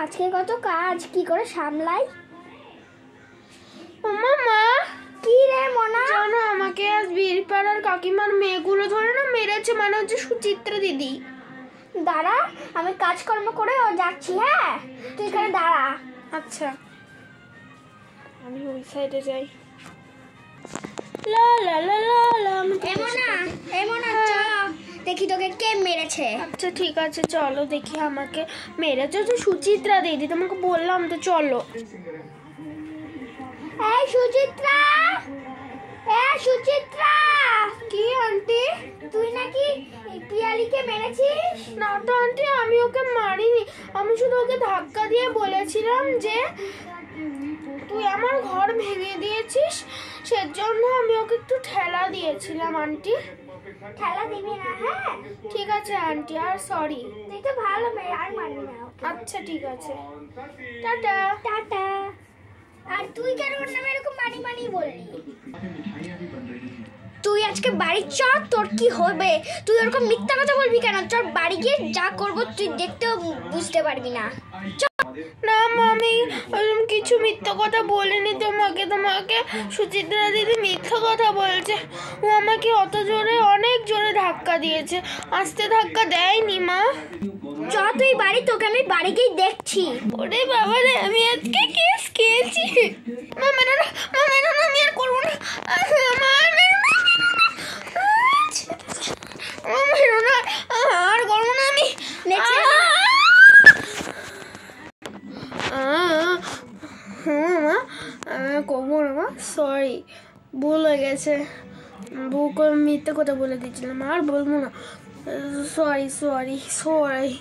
আজকে কত কাজ কি করে সামলাই। মা কি রে মনা? জানো আমাকে আজ বীরপাড়ার কাকিমার মেয়েগুলো ধরে না মেরেছে, মানে হচ্ছে সুচিত্রা দিদি। দাঁড়া, আমি কাজকর্ম করে যাচ্ছি। হ্যাঁ, তুই এখানে দাঁড়া। আচ্ছা, আমি ওই সাইডে যাই। লা লা লা লা লা, দেখি তোকে কে মেরেছে। আচ্ছা ঠিক আছে, চলো দেখি। আমাকে মেরেছে তো সুচিত্রা দিদি, তোমাকে বললাম তো, চলো। এই সুচিত্রা, সুচিত্রা। কি আন্টি? তুই নাকি পিয়ালিকে মেরেছিস? না তো আন্টি, আমি ওকে মারিনি। আমি শুধু ওকে ধাক্কা দিয়ে বলেছিলাম যে তুই আমার ঘর ভেঙে দিয়েছিস, সেজন্য আমি ওকে একটু ঠেলা দিয়েছিলাম আন্টি। খেলা দিবি না? হ্যাঁ ঠিক আছে আন্টি, আর সরি। তুই তো ভালো মেয়ে, আর মারবি না ওকে। আচ্ছা ঠিক আছে, টাটা। টাটা। আর তুই কেন ওর নামে এরকম মানি মানি বললি? তুই আজকে বাড়ি চ, তোর কি হবে? তুই ওরকম মিথ্যা কথা বলবি কেন? তোর বাড়ি গিয়ে যা করবো তুই দেখতেও বুঝতে পারবি না। না মামি, ওরকম কিছু মিথ্যা কথা বলিনি তোমাকে। তোমাকে সুচিত্রা দিদি মিথ্যা কথা বলছে। ও আমাকে অত জোরে, অনেক জোরে ধাক্কা দিয়েছে। আস্তে ধাক্কা দেয়নি মা। চ তুই বাড়ি, তোকে আমি বাড়ি গিয়ে দেখছি। ওরে বাবা রে, আমি আজকে কেস খেয়েছি। মা মেরো না, মা মেরো না, আমি আর করবো না। মা মেরো না, মা মেরো না, আর করবো না আমি। মা করবো না মা, সরি, ভুল হয়ে গেছে। ভুল করে মিথ্যে কথা বলে দিয়েছিলাম, আর বলবো না। Sorry sorry sorry.